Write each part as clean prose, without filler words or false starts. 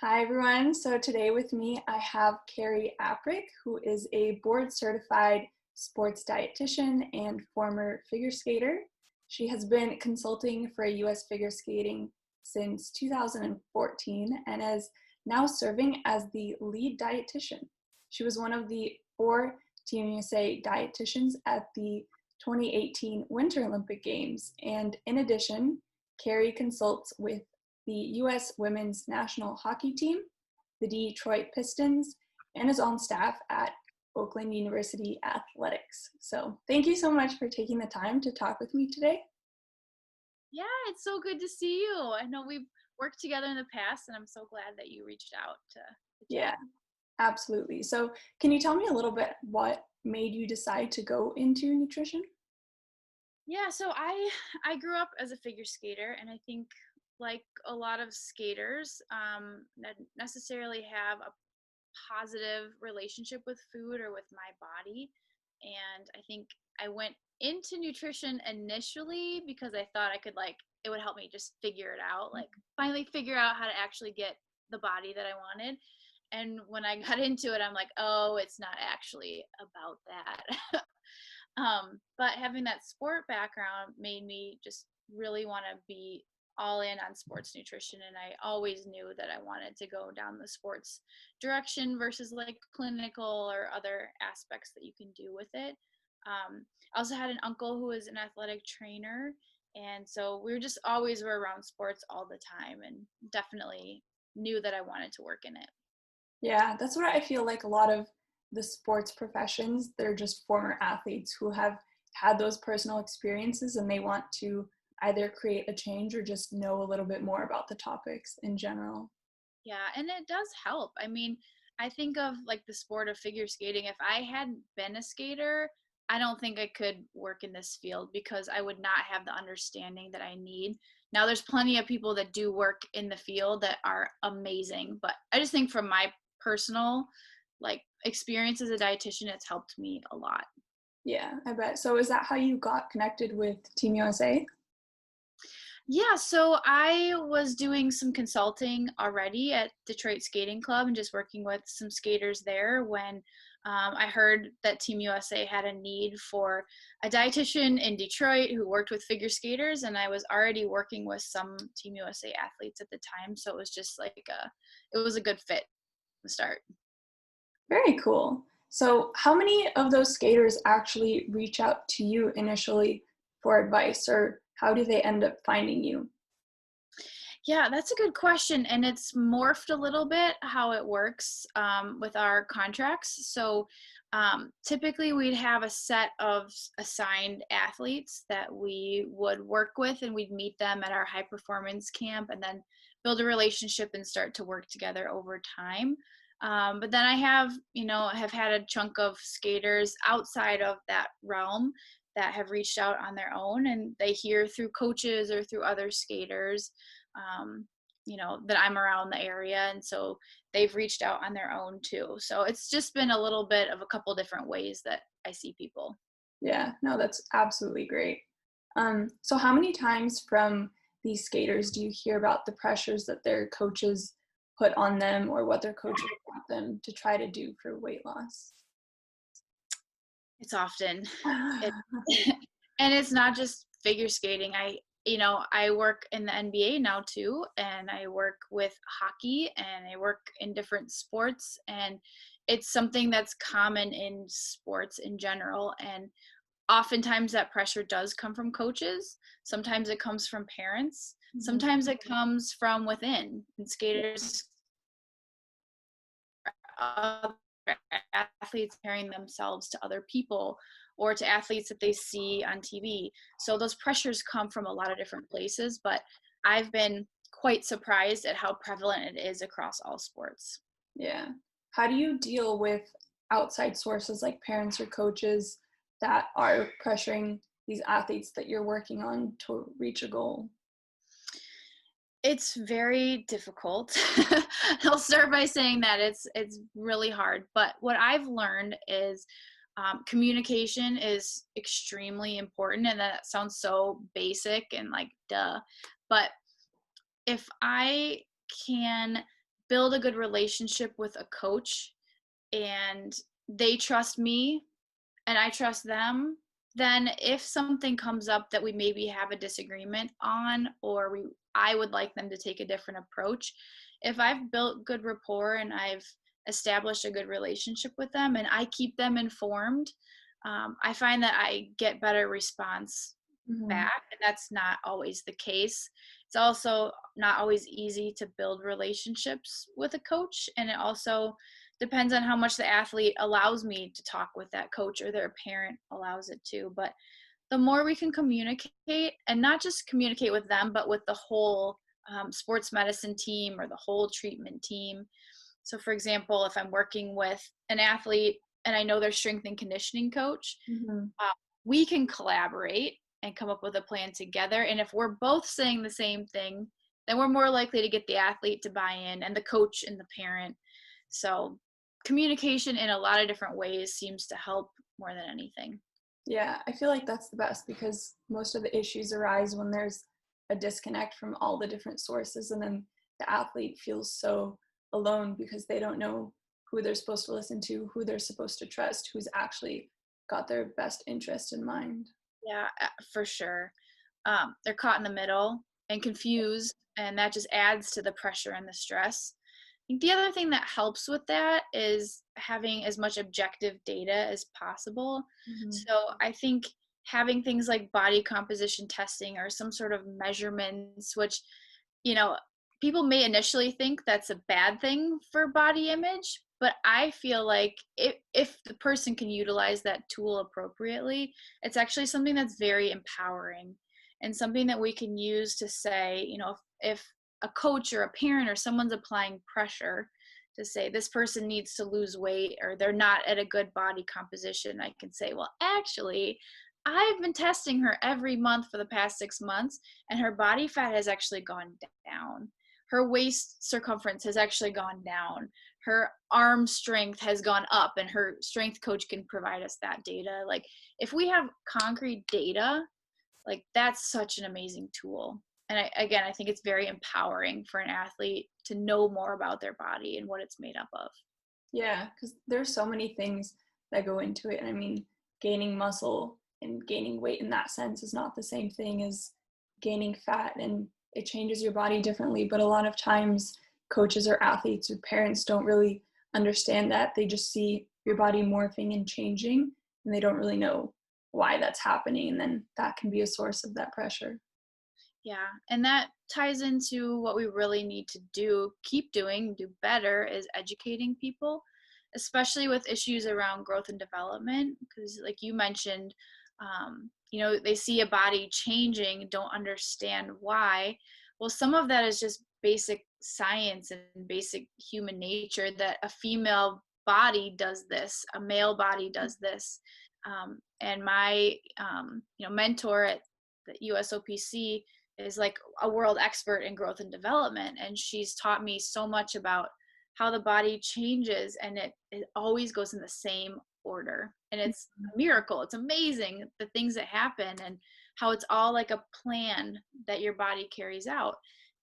Hi everyone. So today with me I have Carrie Aprik, who is a board certified sports dietitian and former figure skater. She has been consulting for US figure skating since 2014 and is now serving as the lead dietitian. She was one of the 4 Team USA dietitians at the 2018 Winter Olympic Games, and in addition, Carrie consults with the U.S. women's national hockey team, the Detroit Pistons, and is on staff at Oakland University Athletics. So thank you so much for taking the time to talk with me today. Yeah, it's so good to see you. I know we've worked together in the past, and I'm so glad that you reached out to Yeah, chat. absolutely. So can you tell me a little bit what made you decide to go into nutrition? Yeah, so I grew up as a figure skater, and I think like a lot of skaters, that necessarily have a positive relationship with food or with my body. And I think I went into nutrition initially because I thought I could it would help me just figure it out, like finally figure out how to actually get the body that I wanted. And when I got into it, I'm like, oh, it's not actually about that. But having that sport background made me just really want to be all in on sports nutrition. And I always knew that I wanted to go down the sports direction versus like clinical or other aspects that you can do with it. I also had an uncle who was an athletic trainer. And so we were just always were around sports all the time, and definitely knew that I wanted to work in it. Yeah, that's what I feel like a lot of the sports professions, they're just former athletes who have had those personal experiences and they want to either create a change or just know a little bit more about the topics in general. Yeah, and it does help. I mean, I think of like the sport of figure skating. If I hadn't been a skater, I don't think I could work in this field because I would not have the understanding that I need. Now, there's plenty of people that do work in the field that are amazing, but I just think from my personal experience as a dietitian, it's helped me a lot. Yeah, I bet. So is that how you got connected with Team USA? Yeah, so I was doing some consulting already at Detroit Skating Club and just working with some skaters there when I heard that Team USA had a need for a dietitian in Detroit who worked with figure skaters, and I was already working with some Team USA athletes at the time, so it was just it was a good fit to start. Very cool. So how many of those skaters actually reach out to you initially for advice, or how do they end up finding you? Yeah, that's a good question. And it's morphed a little bit how it works with our contracts. So typically we'd have a set of assigned athletes that we would work with, and we'd meet them at our high performance camp and then build a relationship and start to work together over time. But then have had a chunk of skaters outside of that realm that have reached out on their own, and they hear through coaches or through other skaters um, that I'm around the area. And so they've reached out on their own too. So it's just been a little bit of a couple different ways that I see people. Yeah, no, that's absolutely great. So how many times from these skaters do you hear about the pressures that their coaches put on them or what their coaches want them to try to do for weight loss? It's often it, and it's not just figure skating. I work in the NBA now too, and I work with hockey, and I work in different sports, and it's something that's common in sports in general. And oftentimes that pressure does come from coaches. Sometimes it comes from parents. Mhm. Sometimes it comes from within. And Yeah. skaters, other athletes comparing themselves to other people or to athletes that they see on TV. So those pressures come from a lot of different places, but I've been quite surprised at how prevalent it is across all sports. Yeah. How do you deal with outside sources like parents or coaches that are pressuring these athletes that you're working on to reach a goal? It's very difficult. I'll start by saying that it's really hard. But what I've learned is communication is extremely important, and that sounds so basic and like duh. But if I can build a good relationship with a coach and they trust me and I trust them, then if something comes up that we maybe have a disagreement on, or I would like them to take a different approach, if I've built good rapport and I've established a good relationship with them and I keep them informed, I find that I get better response Mhm. back, and that's not always the case. It's also not always easy to build relationships with a coach, and it also depends on how much the athlete allows me to talk with that coach or their parent allows it to. But the more we can communicate, and not just communicate with them, but with the whole sports medicine team or the whole treatment team. So, for example, if I'm working with an athlete and I know their strength and conditioning coach, Mhm. uh, we can collaborate and come up with a plan together. And if we're both saying the same thing, then we're more likely to get the athlete to buy in and the coach and the parent. So communication in a lot of different ways seems to help more than anything. Yeah, I feel like that's the best because most of the issues arise when there's a disconnect from all the different sources, and then the athlete feels so alone because they don't know who they're supposed to listen to, who they're supposed to trust, who's actually got their best interest in mind. Yeah, for sure. They're caught in the middle and confused, and that just adds to the pressure and the stress. I think the other thing that helps with that is having as much objective data as possible. Mhm. So I think having things like body composition testing or some sort of measurements, which, you know, people may initially think that's a bad thing for body image, but I feel like if the person can utilize that tool appropriately, it's actually something that's very empowering and something that we can use to say, if a coach or a parent or someone's applying pressure to say this person needs to lose weight or they're not at a good body composition, I can say, well, actually, I've been testing her every month for the past 6 months, and her body fat has actually gone down. Her waist circumference has actually gone down. Her arm strength has gone up, and her strength coach can provide us that data. Like, if we have concrete data, like that's such an amazing tool. And I think it's very empowering for an athlete to know more about their body and what it's made up of. Yeah, because there's so many things that go into it. And I mean, gaining muscle and gaining weight in that sense is not the same thing as gaining fat, and it changes your body differently. But a lot of times, coaches or athletes or parents don't really understand that. They just see your body morphing and changing, and they don't really know why that's happening. And then that can be a source of that pressure. Yeah, and that ties into what we really need to keep doing, do better is educating people, especially with issues around growth and development. Because, like you mentioned, they see a body changing, don't understand why. Well, some of that is just basic science and basic human nature that a female body does this, a male body does this. And my, mentor at the USOPC is like a world expert in growth and development, and she's taught me so much about how the body changes, and it always goes in the same order, and it's a miracle. It's amazing the things that happen and how it's all like a plan that your body carries out.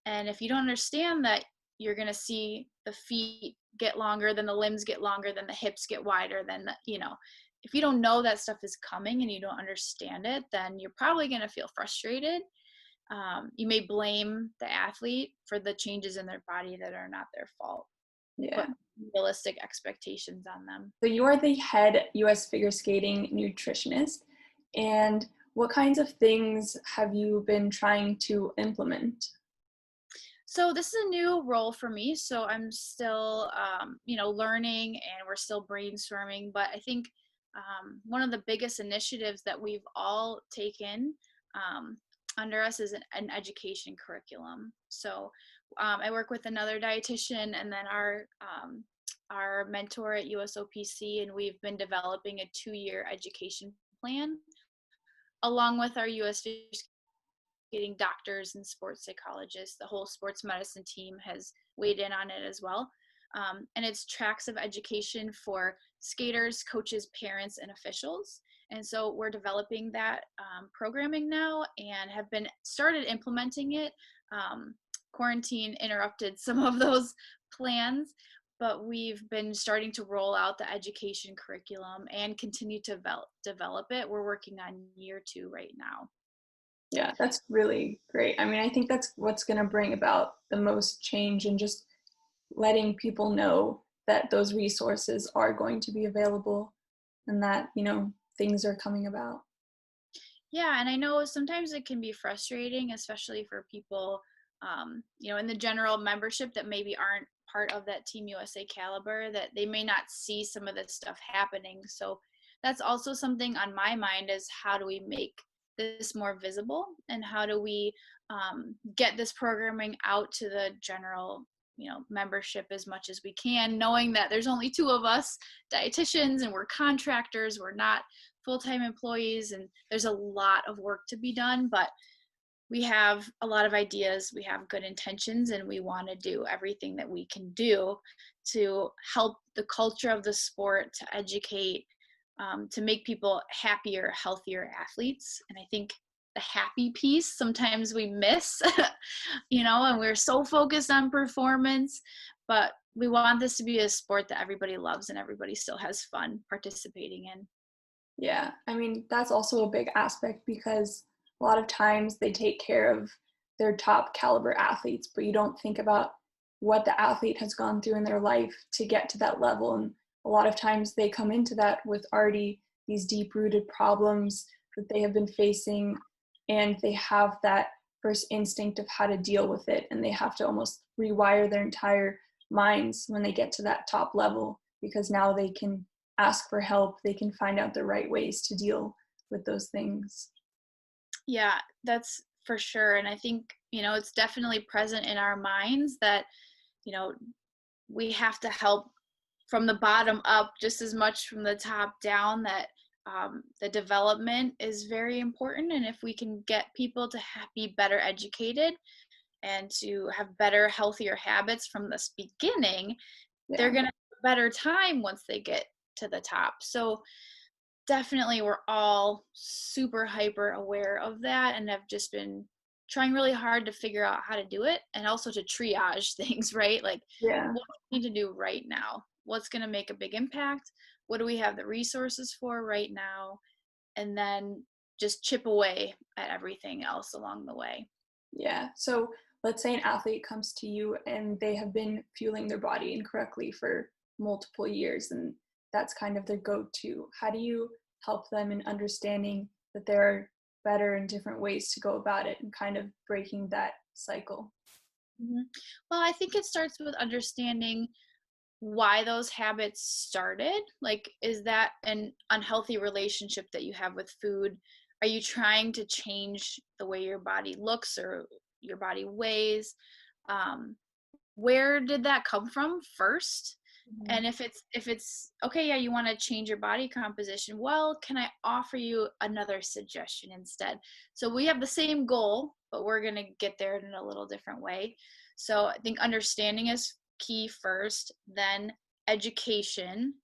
And if you don't understand that, you're going to see the feet get longer, then the limbs get longer, then the hips get wider, then if you don't know that stuff is coming and you don't understand it, then you're probably going to feel frustrated. You may blame the athlete for the changes in their body that are not their fault, Yeah. put realistic expectations on them. So you are the head US figure skating nutritionist. And what kinds of things have you been trying to implement? So this is a new role for me. So I'm still, learning, and we're still brainstorming. But I think one of the biggest initiatives that we've all taken um, under us is an education curriculum. So I work with another dietitian, and then our mentor at USOPC, and we've been developing a 2-year education plan along with our US getting doctors and sports psychologists. The whole sports medicine team has weighed in on it as well. And it's tracks of education for skaters, coaches, parents, and officials. And so we're developing that programming now and have been started implementing it. Quarantine interrupted some of those plans, but we've been starting to roll out the education curriculum and continue to develop it. We're working on year 2 right now. Yeah, that's really great. I mean, I think that's what's going to bring about the most change, and just letting people know that those resources are going to be available and that, things are coming about. Yeah, and I know sometimes it can be frustrating, especially for people, in the general membership that maybe aren't part of that Team USA caliber, that they may not see some of this stuff happening. So that's also something on my mind, is how do we make this more visible, and how do we get this programming out to the general membership as much as we can, knowing that there's only 2 of us dietitians and we're contractors, we're not full-time employees, and there's a lot of work to be done, but we have a lot of ideas, we have good intentions, and we want to do everything that we can do to help the culture of the sport, to educate, to make people happier, healthier athletes. And I think the happy piece sometimes we miss, and we're so focused on performance, but we want this to be a sport that everybody loves and everybody still has fun participating in. Yeah, I mean, that's also a big aspect, because a lot of times they take care of their top caliber athletes, but you don't think about what the athlete has gone through in their life to get to that level. And a lot of times they come into that with already these deep rooted problems that they have been facing, and they have that first instinct of how to deal with it. And they have to almost rewire their entire minds when they get to that top level, because now they can ask for help, they can find out the right ways to deal with those things. Yeah, that's for sure. And I think, it's definitely present in our minds that, you know, we have to help from the bottom up just as much from the top down, that the development is very important. And if we can get people to be better educated and to have better, healthier habits from this beginning, they're Yeah, going to have a better time once they get to the top. So definitely we're all super hyper aware of that, and have just been trying really hard to figure out how to do it, and also to triage things, right? Like, yeah, what do we need to do right now? What's going to make a big impact? What do we have the resources for right now? And then just chip away at everything else along the way. yeah. So let's say an athlete comes to you and they have been fueling their body incorrectly for multiple years, and that's kind of their go-to. How do you help them in understanding that there are better and different ways to go about it, and kind of breaking that cycle? Mhm. Well, I think it starts with understanding why those habits started. Like, is that an unhealthy relationship that you have with food? Are you trying to change the way your body looks or your body weighs? Um, where did that come from first? Mhm. And if it's okay, yeah, you want to change your body composition, well, can I offer you another suggestion instead? So we have the same goal, but we're going to get there in a little different way. So I think understanding is key first, then education,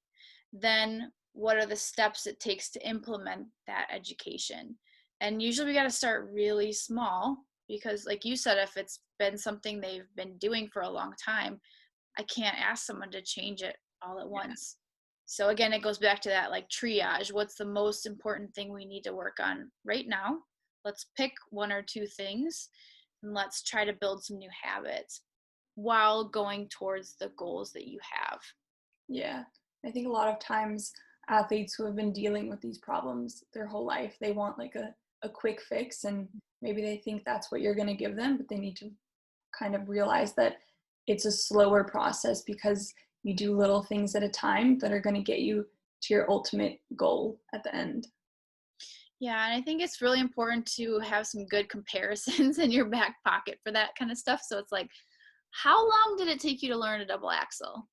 then what are the steps it takes to implement that education. And usually we got to start really small, because like you said, if it's been something they've been doing for a long time, I can't ask someone to change it all at Yeah, once. So again, it goes back to that, like, triage. What's the most important thing we need to work on right now? Let's pick 1 or 2 things, and let's try to build some new habits while going towards the goals that you have. yeah. I think a lot of times athletes who have been dealing with these problems their whole life, they want like a quick fix, and maybe they think that's what you're going to give them, but they need to kind of realize that it's a slower process, because you do little things at a time that are going to get you to your ultimate goal at the end. Yeah, and I think it's really important to have some good comparisons in your back pocket for that kind of stuff. So it's like, how long did it take you to learn a double axel?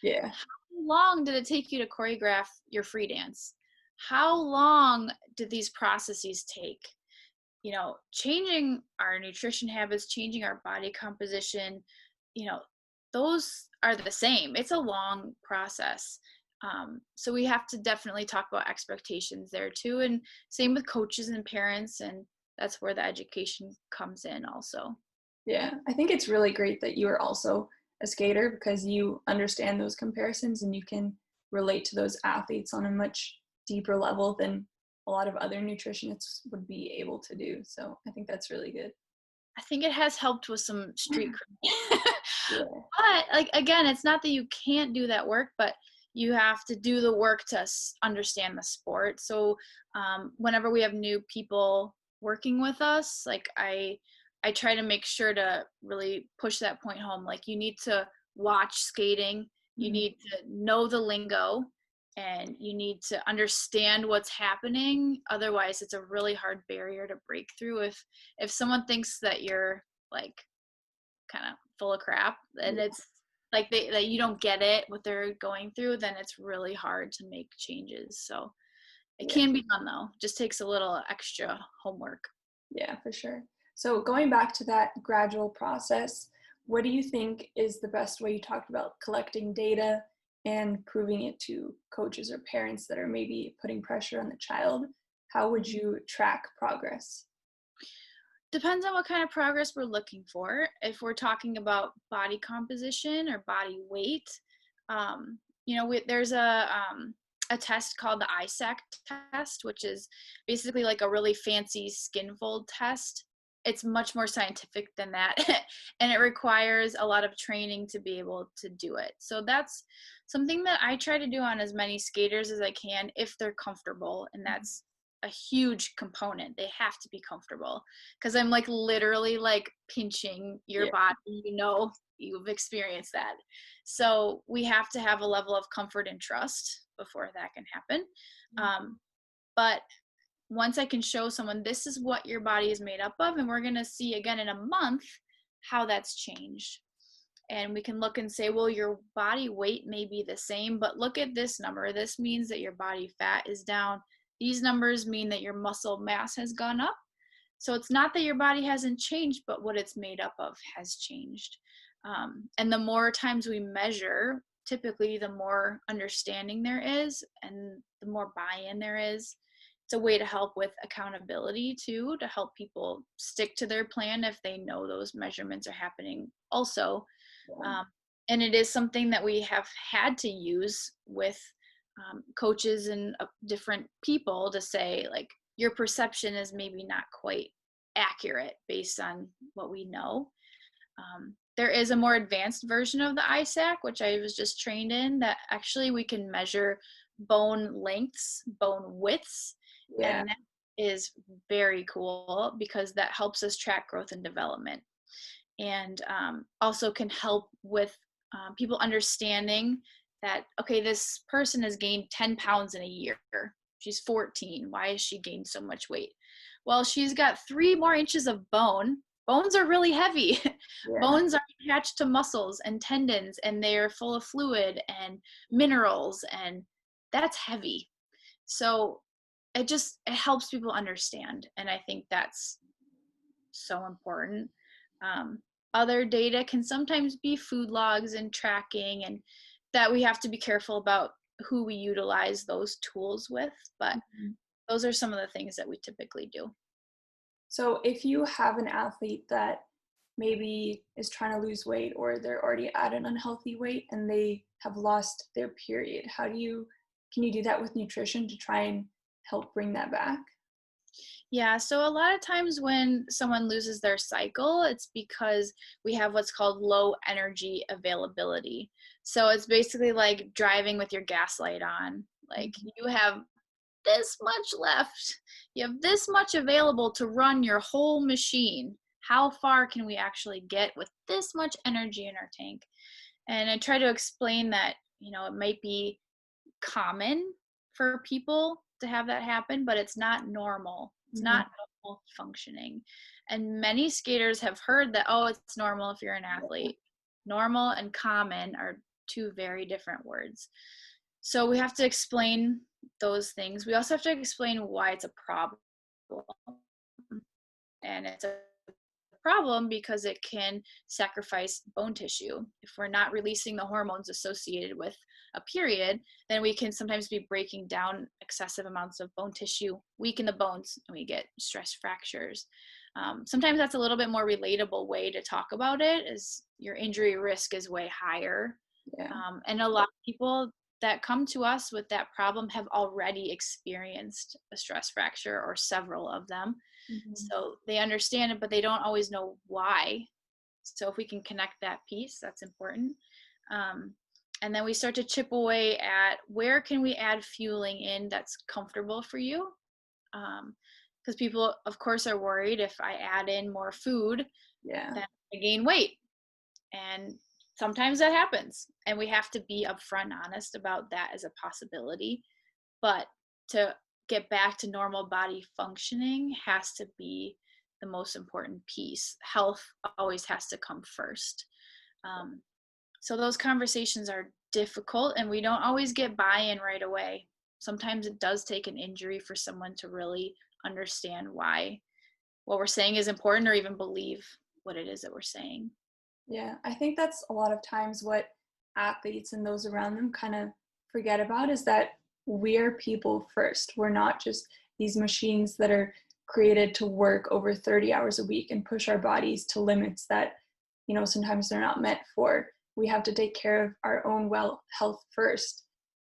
Yeah, How long did it take you to choreograph your free dance? How long did these processes take? Changing our nutrition habits, changing our body composition, you know, those are the same. It's a long process. So we have to definitely talk about expectations there too. And same with coaches and parents. And that's where the education comes in also. yeah. I think it's really great that you are also a skater because you understand those comparisons and you can relate to those athletes on a much deeper level than a lot of other nutritionists would be able to do. So I think that's really good. I think it has helped with some street cred. Yeah. But like again, it's not that you can't do that work, but you have to do the work to understand the sport. So whenever we have new people working with us, like I try to make sure to really push that point home. Like you need to watch skating, you Mhm. need to know the lingo, and you need to understand what's happening. Otherwise, it's a really hard barrier to break through. If someone thinks that you're like kind of full of crap and Yeah. it's like that you don't get it what they're going through, then it's really hard to make changes. So it Yeah. can be done though, just takes a little extra homework. Yeah, for sure. So going back to that gradual process, what do you think is the best way? You talked about collecting data and proving it to coaches or parents that are maybe putting pressure on the child. How would you track progress? Depends on what kind of progress we're looking for. If we're talking about body composition or body weight, there's a test called the ISAC test, which is basically like a really fancy skin fold test. It's much more scientific than that, and it requires a lot of training to be able to do it. So that's something that I try to do on as many skaters as I can if they're comfortable, and that's a huge component. They have to be comfortable because I'm like literally like pinching your Yeah. body, you've experienced that. So we have to have a level of comfort and trust before that can happen. But once I can show someone this is what your body is made up of, and we're going to see again in a month how that's changed. And we can look and say, well, your body weight may be the same, but look at this number. This means that your body fat is down. These numbers mean that your muscle mass has gone up. So it's not that your body hasn't changed, but what it's made up of has changed. And the more times we measure, typically the more understanding there is and the more buy-in there is. It's a way to help with accountability too, to help people stick to their plan if they know those measurements are happening also. Yeah. um, and it is something that we have had to use with coaches and different people to say like your perception is maybe not quite accurate based on what we know. There is a more advanced version of the ISAC, which I was just trained in, that actually we can measure bone lengths, bone widths, Yeah. and that is very cool because that helps us track growth and development, and also can help with people understanding that, okay, this person has gained 10 pounds in a year. She's 14. Why has she gained so much weight? Well, she's got 3 more inches of bone. Bones are really heavy. Yeah. Bones are attached to muscles and tendons, and they're full of fluid and minerals, and that's heavy. So it helps people understand, and I think that's so important. Um, Other data can sometimes be food logs and tracking, and that we have to be careful about who we utilize those tools with. But Mhm. those are some of the things that we typically do. So if you have an athlete that maybe is trying to lose weight or they're already at an unhealthy weight and they have lost their period, can you do that with nutrition to try and help bring that back? Yeah, so a lot of times when someone loses their cycle, it's because we have what's called low energy availability. So it's basically like driving with your gas light on. Like Mhm. you have this much left. You have this much available to run your whole machine. How far can we actually get with this much energy in our tank? And I try to explain that, it might be common for people to have that happen, but it's not normal. It's Mhm. not normal functioning. And many skaters have heard that, oh, it's normal if you're an Yeah. athlete. Normal and common are two very different words. So we have to explain those things. We also have to explain why it's a problem. And it's a problem because it can sacrifice bone tissue. If we're not releasing the hormones associated with a period, then we can sometimes be breaking down excessive amounts of bone tissue, weaken the bones, and we get stress fractures. Sometimes that's a little bit more relatable way to talk about it, is your injury risk is way higher. Yeah. And a lot of people that come to us with that problem have already experienced a stress fracture or several of them. Mm-hmm. So they understand it, but they don't always know why. So if we can connect that piece, that's important. And then we start to chip away at where can we add fueling in that's comfortable for you. Because people, of course, are worried if I add in more food, Yeah. then I gain weight. And sometimes that happens. And we have to be upfront and honest about that as a possibility. But to get back to normal body functioning has to be the most important piece. Health always has to come first. So those conversations are difficult, and we don't always get buy-in right away. Sometimes it does take an injury for someone to really understand why what we're saying is important, or even believe what it is that we're saying. Yeah, I think that's a lot of times what athletes and those around them kind of forget about, is that we're people first. We're not just these machines that are created to work over 30 hours a week and push our bodies to limits that, sometimes they're not meant for. We have to take care of our own health first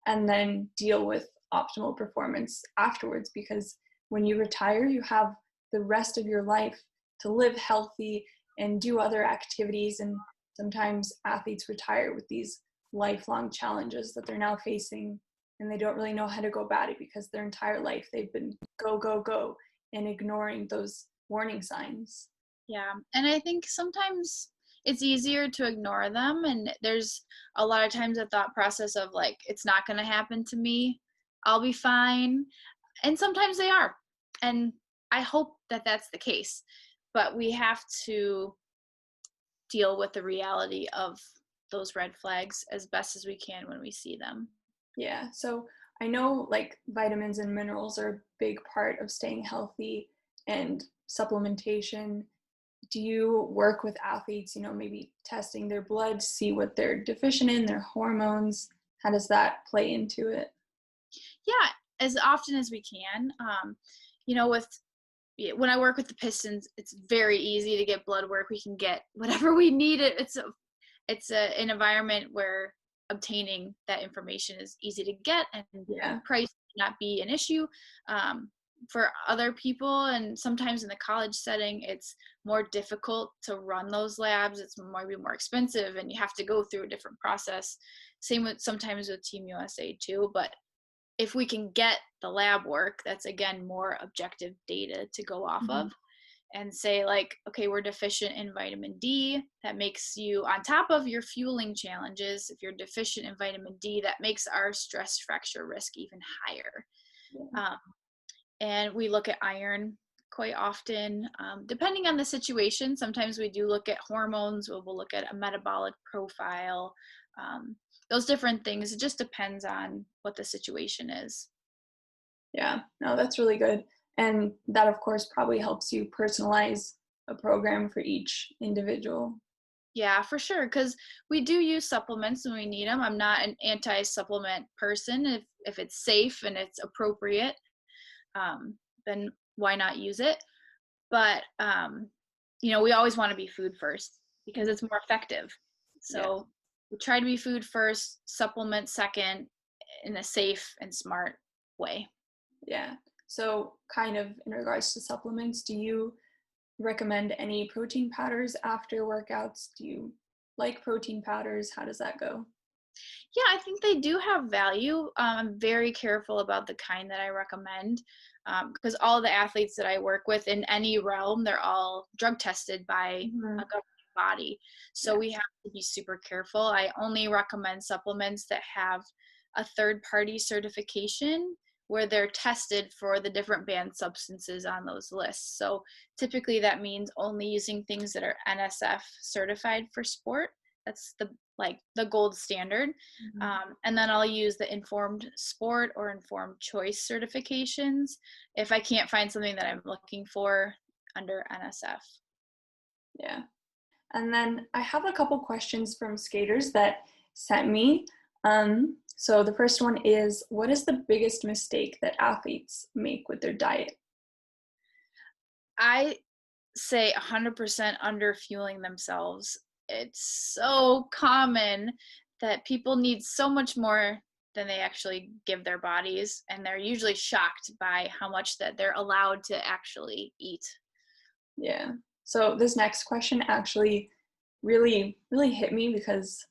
and then deal with optimal performance afterwards, because when you retire, you have the rest of your life to live healthy and do other activities. And sometimes athletes retire with these lifelong challenges that they're now facing, and they don't really know how to go about it because their entire life they've been go, go, go and ignoring those warning signs. Yeah. And I think sometimes it's easier to ignore them. And there's a lot of times a thought process of like, it's not going to happen to me. I'll be fine. And sometimes they are. And I hope that that's the case. But we have to deal with the reality of those red flags as best as we can when we see them. Yeah, so I know like vitamins and minerals are a big part of staying healthy, and supplementation. Do you work with athletes, maybe testing their blood, see what they're deficient in, their hormones? How does that play into it? Yeah, as often as we can. With when I work with the Pistons, it's very easy to get blood work. We can get whatever we need. An environment where obtaining that information is easy to get, and Yeah. price not be an issue. For other people, and sometimes in the college setting, it's more difficult to run those labs. It's maybe more expensive, and you have to go through a different process. Same with sometimes with Team USA too. But if we can get the lab work, that's again more objective data to go off Mhm. of, and say like, okay, we're deficient in vitamin D. That makes you, on top of your fueling challenges, if you're deficient in vitamin D, that makes our stress fracture risk even higher. Yeah. And we look at iron quite often, depending on the situation. Sometimes we do look at hormones. We'll look at a metabolic profile, those different things. It just depends on what the situation is. Yeah, no, that's really good. And that, of course, probably helps you personalize a program for each individual. Yeah, for sure. Because we do use supplements when we need them. I'm not an anti-supplement person. If it's safe and it's appropriate, then why not use it? But we always want to be food first because it's more effective. Yeah, So we try to be food first, supplement second, in a safe and smart way. yeah. So, kind of in regards to supplements, do you recommend any protein powders after workouts? Do you like protein powders? How does that go? Yeah, I think they do have value. I'm very careful about the kind that I recommend, because all of the athletes that I work with in any realm, they're all drug tested by a Mhm. governing body. So Yeah, we have to be super careful. I only recommend supplements that have a third party certification where they're tested for the different banned substances on those lists. So typically that means only using things that are NSF certified for sport. That's the gold standard. mhm. And then I'll use the informed sport or informed choice certifications if I can't find something that I'm looking for under NSF. Yeah. And then I have a couple questions from skaters that sent me. So the first one is, what is the biggest mistake that athletes make with their diet? I say 100% under fueling themselves. It's so common that people need so much more than they actually give their bodies, and they're usually shocked by how much that they're allowed to actually eat. Yeah. So this next question actually really hit me because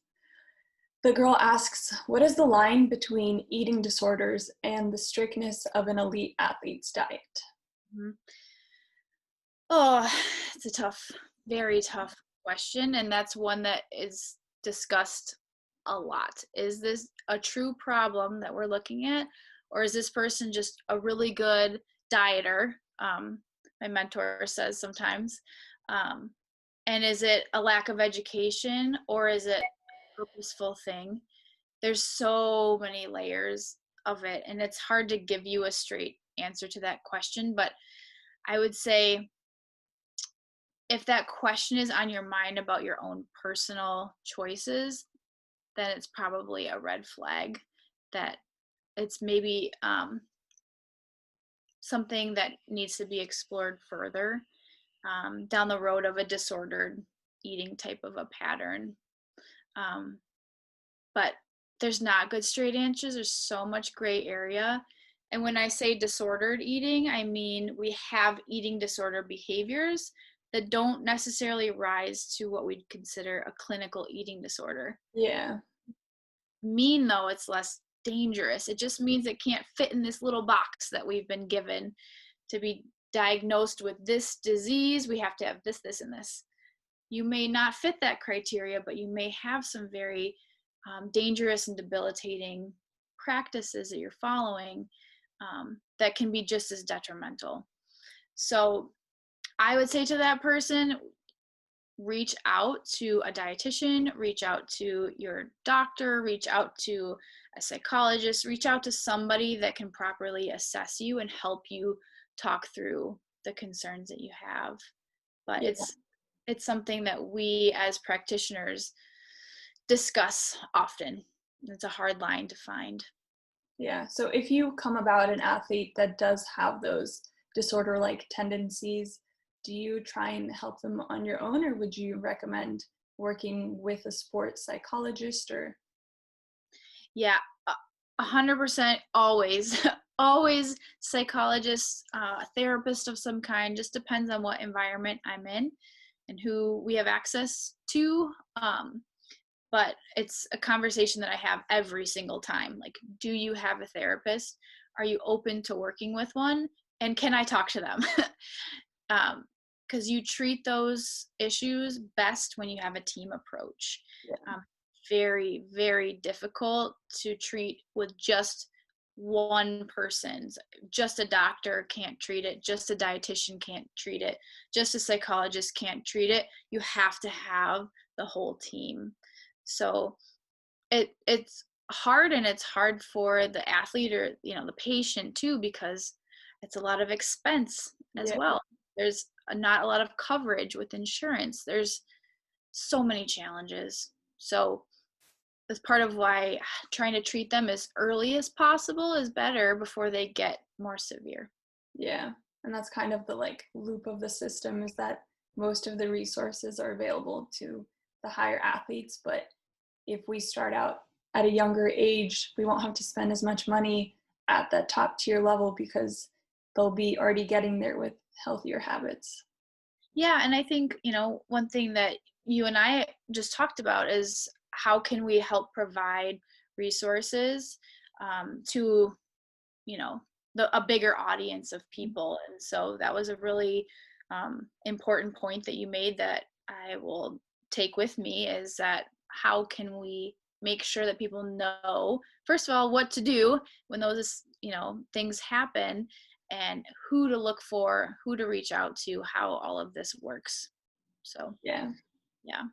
the girl asks, what is the line between eating disorders and the strictness of an elite athlete's diet? Mhm. Oh, it's a tough, very tough question. And that's one that is discussed a lot. Is this a true problem that we're looking at? Or is this person just a really good dieter? My mentor says sometimes. Um, and is it a lack of education or is it a purposeful thing? There's so many layers of it, and it's hard to give you a straight answer to that question. But I would say if that question is on your mind about your own personal choices, then it's probably a red flag that it's maybe something that needs to be explored further down the road of a disordered eating type of a pattern. Um, but there's not good straight answers. There's so much gray area. And when I say disordered eating, I mean we have eating disorder behaviors that don't necessarily rise to what we'd consider a clinical eating disorder. Yeah. Mean though, it's less dangerous. It just means it can't fit in this little box that we've been given to be diagnosed with this disease. We have to have this, this, and this. You may not fit that criteria, but you may have some very dangerous and debilitating practices that you're following that can be just as detrimental. So I would say to that person, reach out to a dietitian, reach out to your doctor, reach out to a psychologist, reach out to somebody that can properly assess you and help you talk through the concerns that you have. But Yeah. it's something that we as practitioners discuss often. It's a hard line to find. Yeah. So if you come about an athlete that does have those disorder-like tendencies, do you try and help them on your own, or would you recommend working with a sports psychologist or? Yeah, 100% always. Always psychologist, a therapist of some kind, just depends on what environment I'm in and who we have access to. But it's a conversation that I have every single time. Like, do you have a therapist? Are you open to working with one? And can I talk to them? Because you treat those issues best when you have a team approach. Yeah. Very, very difficult to treat with just one person's. Just a doctor can't treat it. Just a dietitian can't treat it. Just a psychologist can't treat it. You have to have the whole team. So it's hard, and it's hard for the athlete or the patient too, because it's a lot of expense as Yeah. well. There's not a lot of coverage with insurance. There's so many challenges. So that's part of why trying to treat them as early as possible is better before they get more severe. Yeah. And that's kind of the like loop of the system, is that most of the resources are available to the higher athletes, but if we start out at a younger age, we won't have to spend as much money at that top tier level because they'll be already getting there with healthier habits. Yeah, and I think, one thing that you and I just talked about is how can we help provide resources to, a bigger audience of people. And so that was a really important point that you made that I will take with me, is that how can we make sure that people know, first of all, what to do when those, things happen, and who to look for, who to reach out to, how all of this works. So, Yeah. yeah.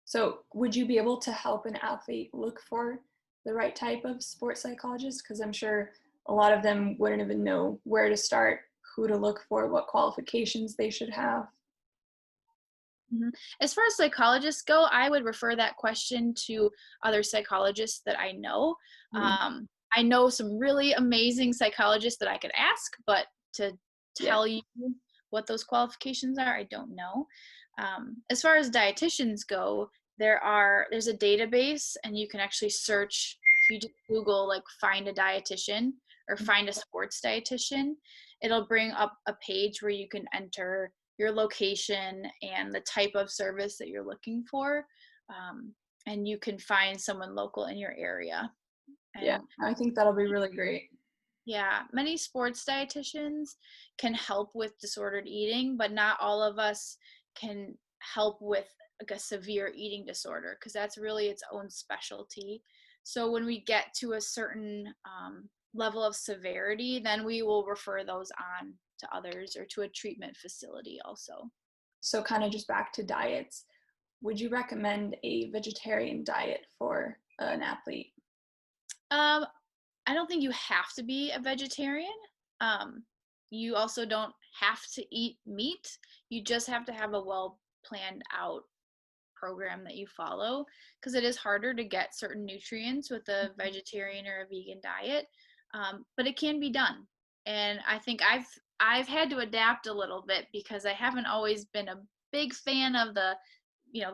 So, would you be able to help an athlete look for the right type of sports psychologist? Because I'm sure a lot of them wouldn't even know where to start, who to look for, what qualifications they should have. Mhm. As far as psychologists go, I would refer that question to other psychologists that I know. Mm, I know some really amazing psychologists that I could ask, but to yeah. tell you what those qualifications are, I don't know. As far as dietitians go, there's a database, and you can actually search. If you just Google like find a dietitian or find a sports dietitian, it'll bring up a page where you can enter your location and the type of service that you're looking for, and you can find someone local in your area. Yeah, And I think that'll be really great. yeah, many sports dietitians can help with disordered eating, but not all of us can help with like a severe eating disorder, because that's really its own specialty. So when we get to a certain level of severity, then we will refer those on to others or to a treatment facility also. So kind of just back to diets. Would you recommend a vegetarian diet for an athlete? Um, I don't think you have to be a vegetarian. Um, you also don't have to eat meat. You just have to have a well planned out program that you follow, because it is harder to get certain nutrients with a vegetarian or a vegan diet. But it can be done. And I think I've had to adapt a little bit, because I haven't always been a big fan of the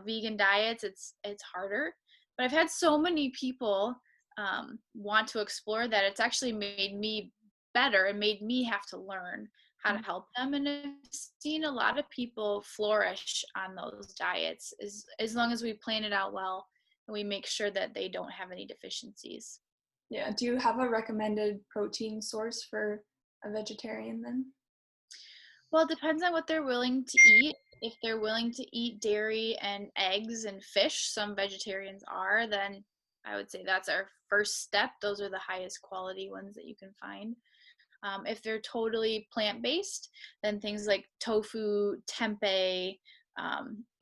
vegan diets. It's harder, but I've had so many people want to explore that it's actually made me better and made me have to learn how to help them. And I've seen a lot of people flourish on those diets as long as we plan it out well and we make sure that they don't have any deficiencies. Yeah. Do you have a recommended protein source for a vegetarian then? Well, it depends on what they're willing to eat. If they're willing to eat dairy and eggs and fish, some vegetarians are, then I would say that's our first step. Those are the highest quality ones that you can find. If they're totally plant-based, then things like tofu, tempeh,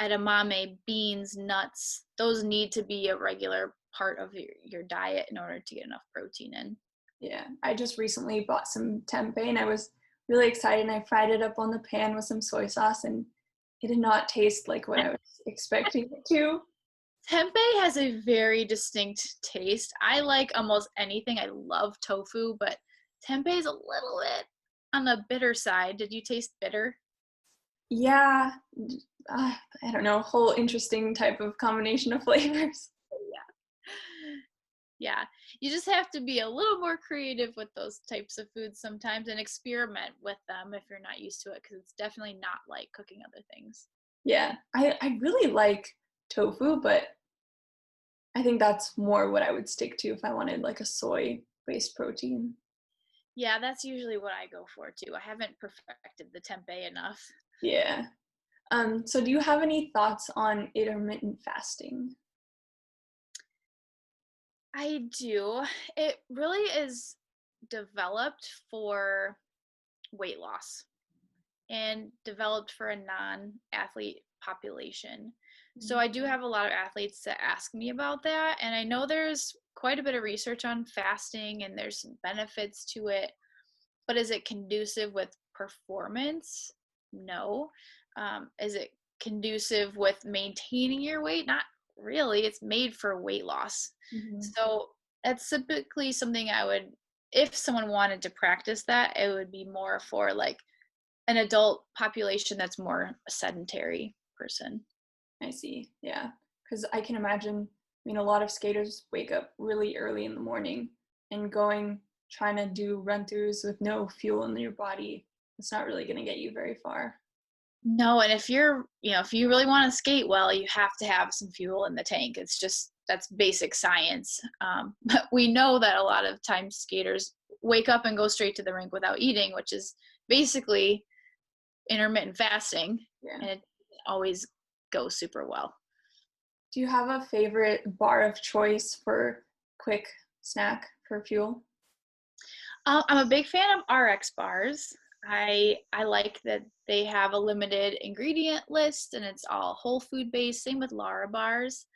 edamame, beans, nuts, those need to be a regular part of your diet in order to get enough protein in. Yeah. I just recently bought some tempeh and I was really excited, and I fried it up on the pan with some soy sauce, and it did not taste like what I was expecting it to. Tempeh has a very distinct taste. I like almost anything. I love tofu, but tempeh is a little bit on the bitter side. Did you taste bitter? Yeah. I don't know, whole interesting type of combination of flavors. Yeah. Yeah. You just have to be a little more creative with those types of foods sometimes and experiment with them if you're not used to it, because it's definitely not like cooking other things. Yeah. I really like tofu, but I think that's more what I would stick to if I wanted like a soy-based protein. Yeah, that's usually what I go for too. I haven't perfected the tempeh enough. Yeah. So do you have any thoughts on intermittent fasting? I do. It really is developed for weight loss and developed for a non-athlete population. So I do have a lot of athletes that ask me about that, and I know there's quite a bit of research on fasting and there's some benefits to it, but is it conducive with performance? No. Is it conducive with maintaining your weight? Not really. It's made for weight loss. Mhm. So that's typically something I would, if someone wanted to practice that, it would be more for like an adult population that's more a sedentary person. I see. Yeah. Because I can imagine, I mean, a lot of skaters wake up really early in the morning and trying to do run throughs with no fuel in your body. It's not really going to get you very far. No, and if you really want to skate well, you have to have some fuel in the tank. It's just that's basic science. But we know that a lot of times skaters wake up and go straight to the rink without eating, which is basically intermittent fasting, Yeah. and it always goes super well. Do you have a favorite bar of choice for quick snack for fuel? I'm a big fan of RX bars. I like that they have a limited ingredient list and it's all whole food based. Same with Lara bars.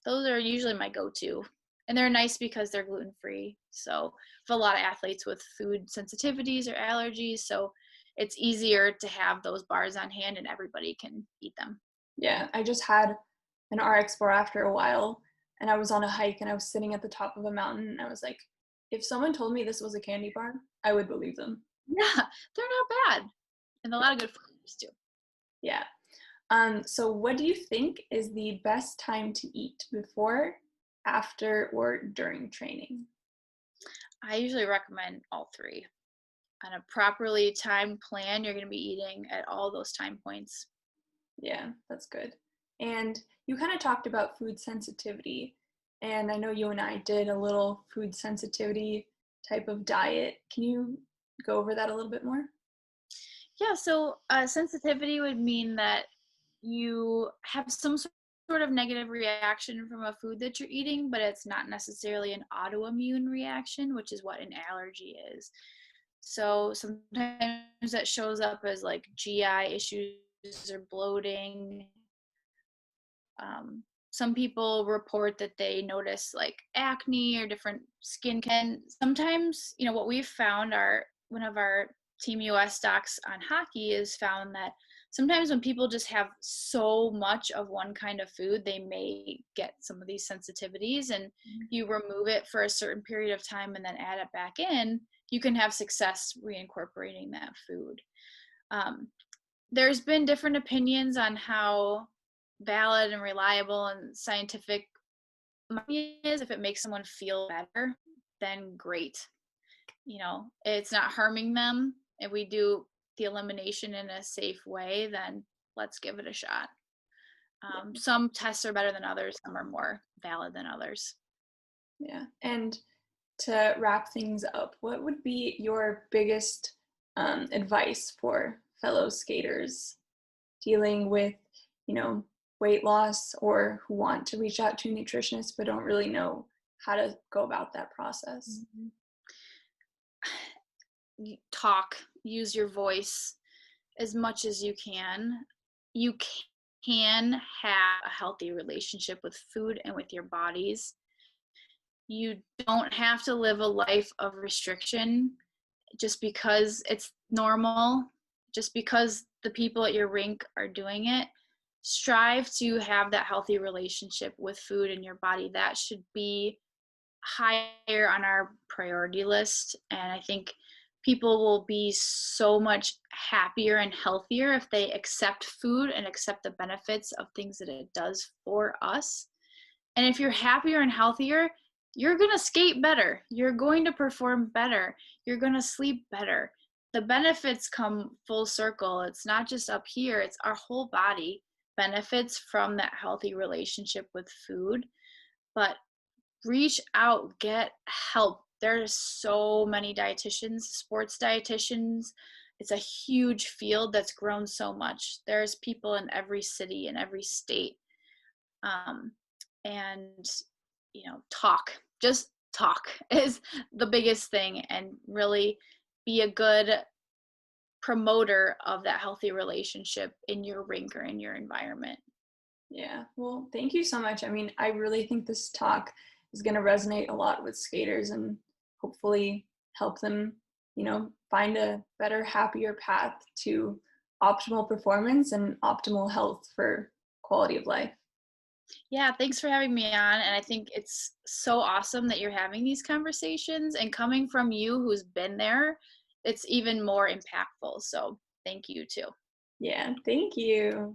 Those are usually my go-to, and they're nice because they're gluten free. So for a lot of athletes with food sensitivities or allergies, so it's easier to have those bars on hand and everybody can eat them. Yeah, I just had an RX bar after a while, and I was on a hike and I was sitting at the top of a mountain, and I was like, if someone told me this was a candy bar, I would believe them. Yeah, they're not bad. and a lot of good flavors too. Yeah. So what do you think is the best time to eat, before, after, or during training? I usually recommend all three. On a properly timed plan, you're going to be eating at all those time points. Yeah, that's good. And you kind of talked about food sensitivity, and I know you and I did a little food sensitivity type of diet. Can you go over that a little bit more? Yeah, so sensitivity would mean that you have some sort of negative reaction from a food that you're eating, but it's not necessarily an autoimmune reaction, which is what an allergy is. So sometimes that shows up as like GI issues or bloating. Some people report that they notice like acne or different skin. And sometimes, what we've found, one of our Team US docs on hockey has found that sometimes when people just have so much of one kind of food, they may get some of these sensitivities. And if you remove it for a certain period of time and then add it back in, you can have success reincorporating that food. There's been different opinions on how valid and reliable and scientific money is. If it makes someone feel better, then great. It's not harming them. If we do the elimination in a safe way, then let's give it a shot. Some tests are better than others. Some are more valid than others. Yeah. And to wrap things up, what would be your biggest advice for fellow skaters dealing with, you know, weight loss, or who want to reach out to a nutritionist but don't really know how to go about that process? Mm-hmm. Talk, use your voice as much as you can. You can have a healthy relationship with food and with your bodies. You don't have to live a life of restriction just because it's normal, just because the people at your rink are doing it. Strive to have that healthy relationship with food and your body. That should be higher on our priority list. And I think people will be so much happier and healthier if they accept food and accept the benefits of things that it does for us. And if you're happier and healthier, you're going to skate better. You're going to perform better. You're going to sleep better. The benefits come full circle. It's not just up here, it's our whole body benefits from that healthy relationship with food. But reach out, get help. There's so many dietitians, sports dietitians. It's a huge field that's grown so much. There's people in every city, in every state. And just talk is the biggest thing, and really be a good promoter of that healthy relationship in your rink or in your environment. Yeah, well, thank you so much. I mean, I really think this talk is going to resonate a lot with skaters and hopefully help them, find a better, happier path to optimal performance and optimal health for quality of life. Yeah, thanks for having me on. And I think it's so awesome that you're having these conversations, and coming from you who's been there, it's even more impactful. So thank you too. Yeah, thank you.